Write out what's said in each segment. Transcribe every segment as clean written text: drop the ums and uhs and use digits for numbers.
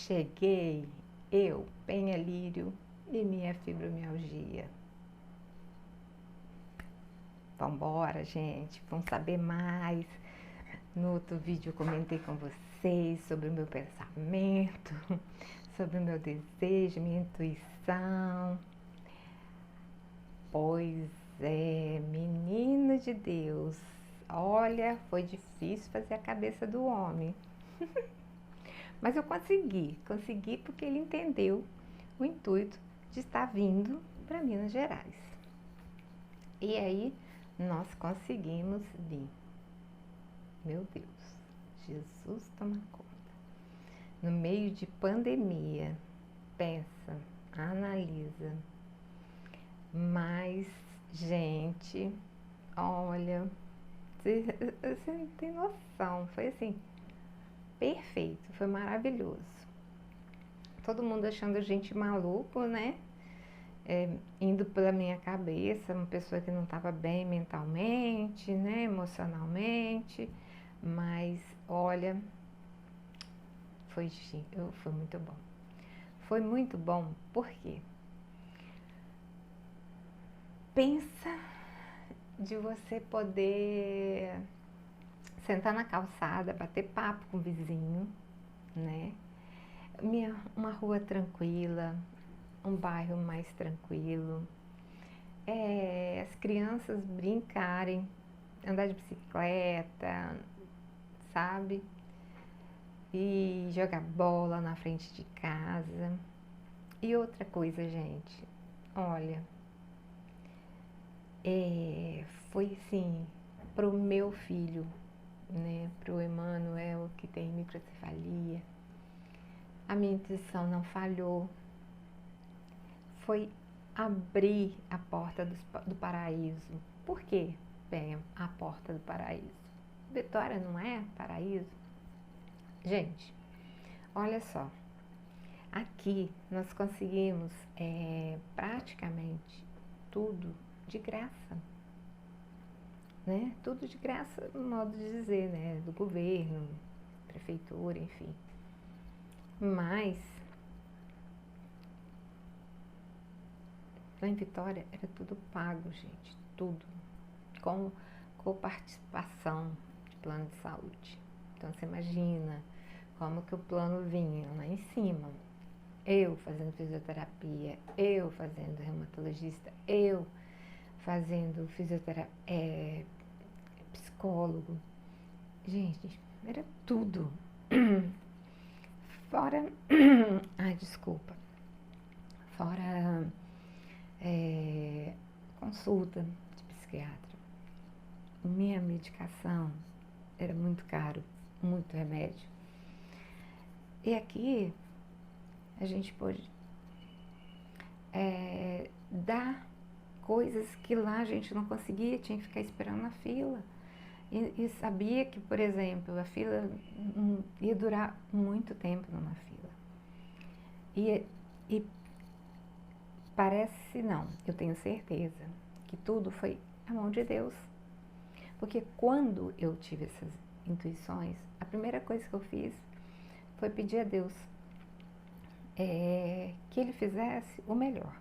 Cheguei, eu, Penha Lírio e minha fibromialgia. Vambora, gente, vamos saber mais. No outro vídeo eu comentei com vocês sobre o meu pensamento, sobre o meu desejo, minha intuição. Pois é, menino de Deus, olha, foi difícil fazer a cabeça do homem. Mas eu consegui porque ele entendeu o intuito de estar vindo para Minas Gerais. E aí nós conseguimos vir. Meu Deus, Jesus toma conta. No meio de pandemia, pensa, analisa. Mas, gente, olha, você não tem noção, foi assim, perfeito, foi maravilhoso. Todo mundo achando a gente maluco, né? Indo pela minha cabeça, uma pessoa que não estava bem mentalmente, né? Emocionalmente, mas olha, foi muito bom. Foi muito bom, por quê? Pensa de você poder sentar na calçada, bater papo com o vizinho, né? Uma rua tranquila, um bairro mais tranquilo, as crianças brincarem, andar de bicicleta, sabe? E jogar bola na frente de casa. E outra coisa, gente, olha, foi assim, pro meu filho, né, pro Emanuel, que tem microcefalia, a minha intuição não falhou, foi abrir a porta do paraíso. Por quê, bem, a porta do paraíso? Vitória não é paraíso? Gente, olha só, aqui nós conseguimos praticamente tudo de graça, né? Tudo de graça, no modo de dizer, né? Do governo, prefeitura, enfim. Mas lá em Vitória era tudo pago, gente, tudo, com participação de plano de saúde. Então você imagina como que o plano vinha lá em cima. Eu fazendo fisioterapia, eu fazendo reumatologista, eu fazendo psicólogo. Gente, era tudo. Fora, ai, desculpa, fora consulta de psiquiatra. Minha medicação era muito caro, muito remédio. E aqui a gente pôde dar coisas que lá a gente não conseguia, tinha que ficar esperando na fila. E sabia que, por exemplo, a fila ia durar muito tempo numa fila. E parece não, eu tenho certeza que tudo foi a mão de Deus. Porque quando eu tive essas intuições, a primeira coisa que eu fiz foi pedir a Deus que Ele fizesse o melhor.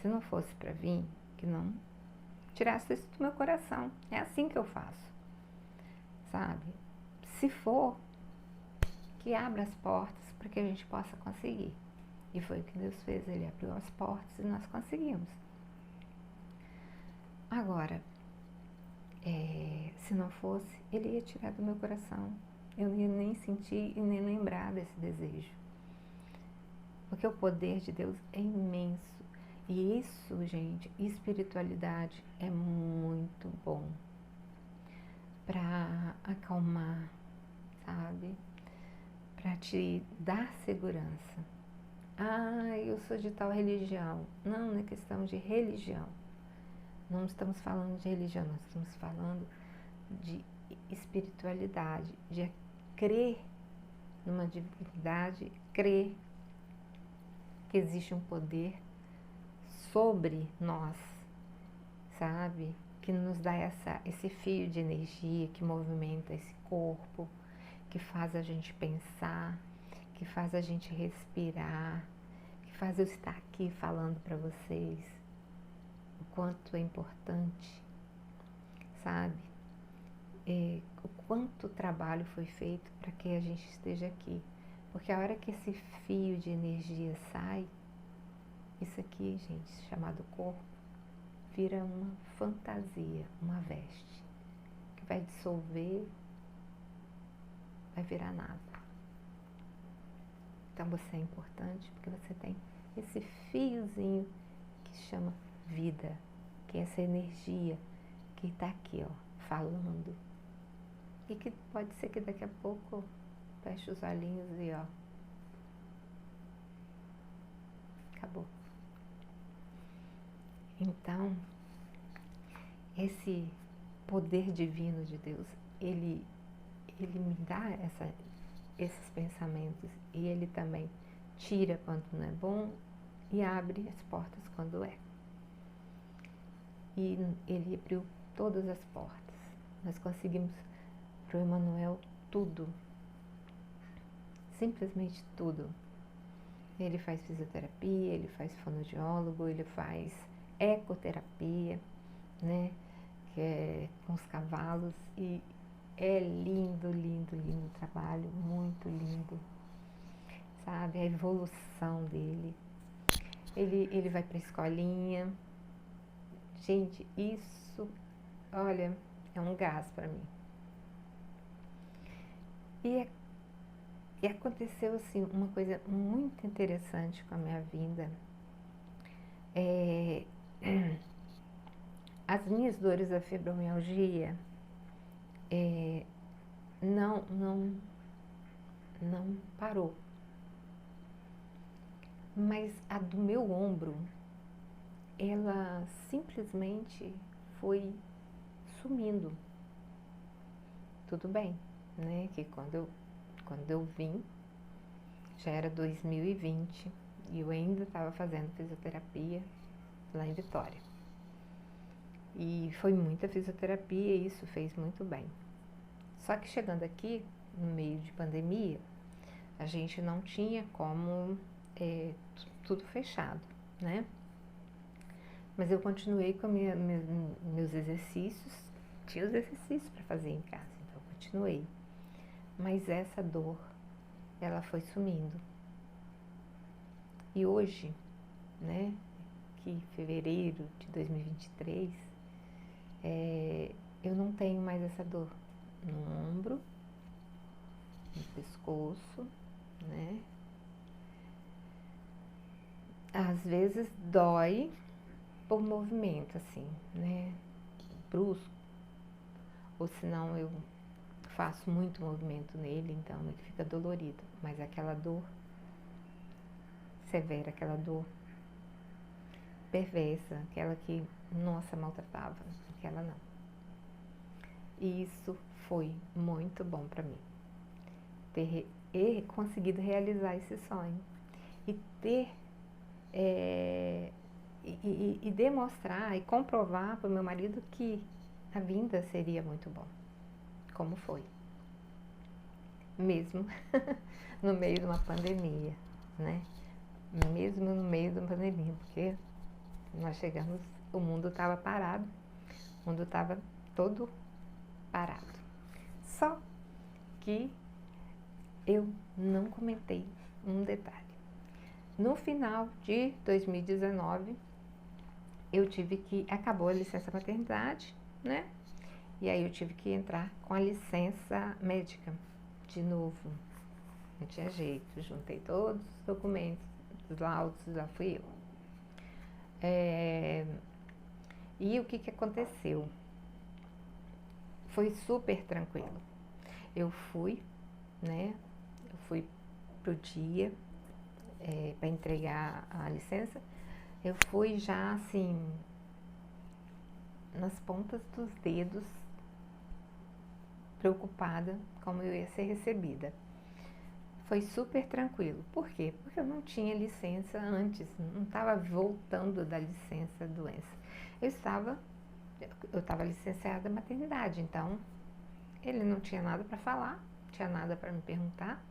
Se não fosse para vir, que não tirasse isso do meu coração. É assim que eu faço, sabe? Se for, que abra as portas para que a gente possa conseguir. E foi o que Deus fez, Ele abriu as portas e nós conseguimos. Agora, se não fosse, Ele ia tirar do meu coração. Eu não ia nem sentir e nem lembrar desse desejo. Porque o poder de Deus é imenso. E isso, gente, espiritualidade é muito bom para acalmar, sabe? Para te dar segurança. Ah, eu sou de tal religião. Não, não é questão de religião. Não estamos falando de religião, nós estamos falando de espiritualidade, de crer numa divindade, crer que existe um poder sobre nós, sabe? Que nos dá esse fio de energia que movimenta esse corpo, que faz a gente pensar, que faz a gente respirar, que faz eu estar aqui falando para vocês o quanto é importante, sabe? O quanto trabalho foi feito para que a gente esteja aqui. Porque a hora que esse fio de energia sai, isso aqui, gente, chamado corpo, vira uma fantasia, uma veste, que vai dissolver, vai virar nada. Então você é importante porque você tem esse fiozinho que chama vida, que é essa energia que está aqui, ó, falando. E que pode ser que daqui a pouco feche os olhinhos e ó, acabou. Então, esse poder divino de Deus, ele me dá esses pensamentos e ele também tira quando não é bom e abre as portas quando é. E ele abriu todas as portas. Nós conseguimos para o Emanuel tudo, simplesmente tudo. Ele faz fisioterapia, ele faz fonoaudiólogo, ele faz ecoterapia, né, que é com os cavalos, e é lindo, lindo, lindo o trabalho, muito lindo, sabe, a evolução dele. Ele vai para a escolinha. Gente, isso, olha, é um gás para mim. E aconteceu assim uma coisa muito interessante com a minha vida. As minhas dores da fibromialgia não parou. Mas a do meu ombro, ela simplesmente foi sumindo. Tudo bem, né? Que quando eu vim, já era 2020 e eu ainda estava fazendo fisioterapia lá em Vitória. E foi muita fisioterapia e isso fez muito bem. Só que chegando aqui, no meio de pandemia, a gente não tinha como, tudo fechado, né? Mas eu continuei com meus exercícios, tinha os exercícios para fazer em casa, então eu continuei. Mas essa dor, ela foi sumindo. E hoje, né, que fevereiro de 2023, eu não tenho mais essa dor no ombro, no pescoço, né? Às vezes dói por movimento, assim, né, brusco, ou senão eu faço muito movimento nele, então ele fica dolorido, mas aquela dor severa, aquela dor perversa, aquela que, nossa, maltratava, aquela não. E isso foi muito bom para mim, ter conseguido realizar esse sonho e ter e demonstrar e comprovar para o meu marido que a vinda seria muito bom, como foi, mesmo no meio de uma pandemia, né? Mesmo no meio de uma pandemia, porque nós chegamos, o mundo estava parado, o mundo estava todo parado. Só que eu não comentei um detalhe. No final de 2019, eu tive que, acabou a licença maternidade, né? E aí eu tive que entrar com a licença médica de novo. Não tinha jeito, juntei todos os documentos, os laudos, lá fui eu. E o que aconteceu? Foi super tranquilo. Eu fui, né? Eu fui pro dia para entregar a licença. Eu fui já assim, nas pontas dos dedos, preocupada como eu ia ser recebida. Foi super tranquilo. Por quê? Porque eu não tinha licença antes, não estava voltando da licença doença. Eu estava licenciada da maternidade, então ele não tinha nada para falar, não tinha nada para me perguntar,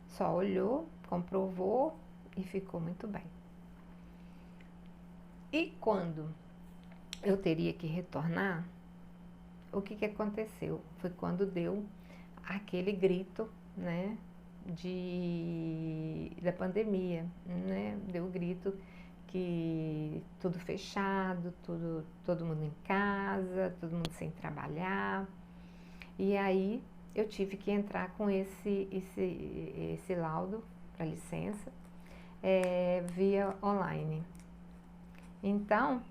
Só olhou, comprovou e ficou muito bem. E quando eu teria que retornar, o que aconteceu? Foi quando deu aquele grito, né, da pandemia, né? Deu o grito que tudo fechado, todo mundo em casa, todo mundo sem trabalhar. E aí eu tive que entrar com esse laudo para licença via online. Então,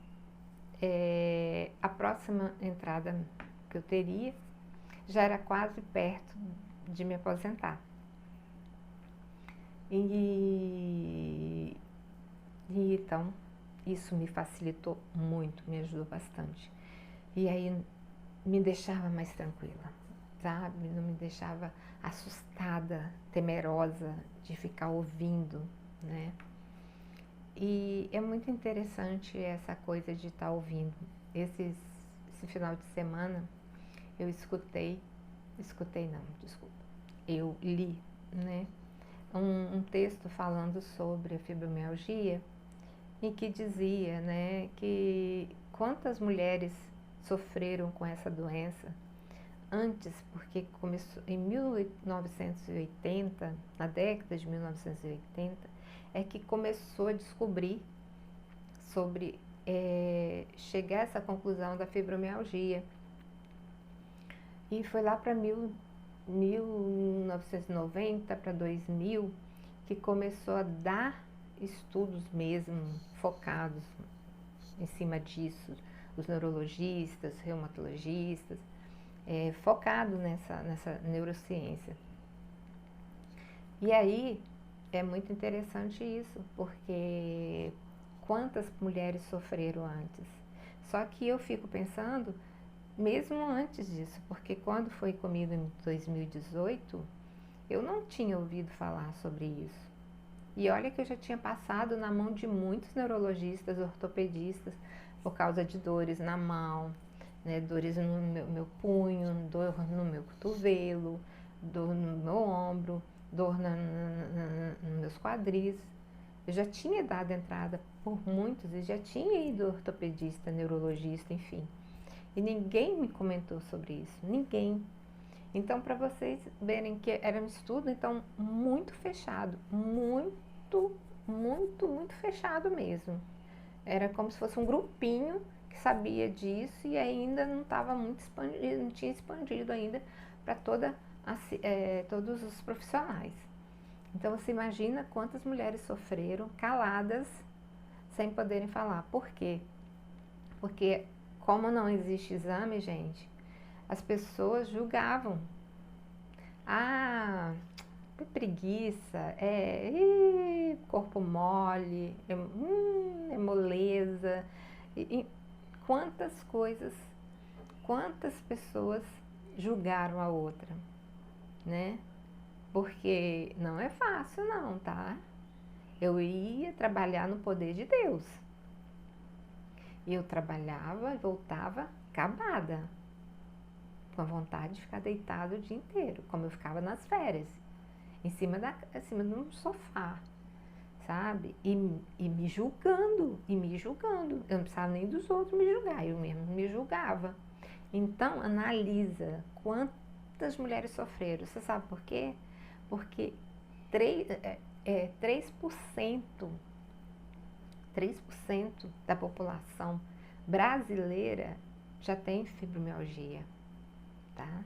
a próxima entrada que eu teria já era quase perto de me aposentar. E então, isso me facilitou muito, me ajudou bastante. E aí me deixava mais tranquila, sabe? Não me deixava assustada, temerosa de ficar ouvindo, né? E é muito interessante essa coisa de estar ouvindo. Esse final de semana eu eu li, né, um texto falando sobre a fibromialgia e que dizia, né, que quantas mulheres sofreram com essa doença antes, porque começou em 1980, na década de 1980, é que começou a descobrir sobre chegar a essa conclusão da fibromialgia. E foi lá para 1990 para 2000 que começou a dar estudos mesmo focados em cima disso, os neurologistas, reumatologistas, focado nessa neurociência. E aí é muito interessante isso, porque quantas mulheres sofreram antes? Só que eu fico pensando, mesmo antes disso, porque quando foi comigo em 2018, eu não tinha ouvido falar sobre isso. E olha que eu já tinha passado na mão de muitos neurologistas, ortopedistas, por causa de dores na mão, né, dores no meu punho, dor no meu cotovelo, dor no meu ombro, dor nos meus quadris. Eu já tinha dado entrada por muitos e já tinha ido ortopedista, neurologista, enfim. E ninguém me comentou sobre isso, ninguém. Então, para vocês verem que era um estudo, então, muito fechado, muito fechado mesmo. Era como se fosse um grupinho que sabia disso e ainda não estava muito expandido, não tinha expandido ainda para todos os profissionais. Então, você imagina quantas mulheres sofreram caladas, sem poderem falar. Por quê? Porque como não existe exame, gente, as pessoas julgavam. Ah, que preguiça, corpo mole, é moleza. E quantas coisas, quantas pessoas julgaram a outra, né? Porque não é fácil não, tá? Eu ia trabalhar no poder de Deus. E eu trabalhava e voltava acabada, com a vontade de ficar deitada o dia inteiro, como eu ficava nas férias, em cima de um sofá, sabe? E me julgando, Eu não precisava nem dos outros me julgar, eu mesmo me julgava. Então, analisa quantas mulheres sofreram. Você sabe por quê? Porque 3% da população brasileira já tem fibromialgia, tá?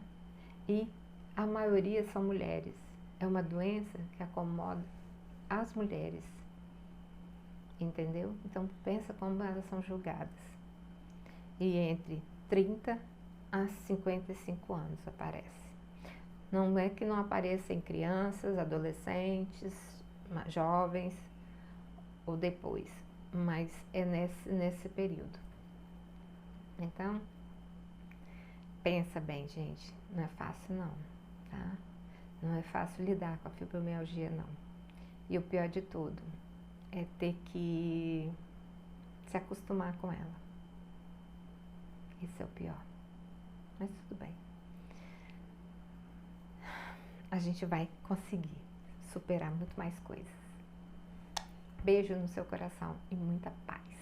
E a maioria são mulheres. É uma doença que acomoda as mulheres, entendeu? Então pensa como elas são julgadas. E entre 30 a 55 anos aparece. Não é que não apareça em crianças, adolescentes, jovens ou depois, mas é nesse período. Então, pensa bem, gente, não é fácil não, tá? Não é fácil lidar com a fibromialgia, não. E o pior de tudo é ter que se acostumar com ela. Esse é o pior. Mas tudo bem. A gente vai conseguir superar muito mais coisas. Beijo no seu coração e muita paz.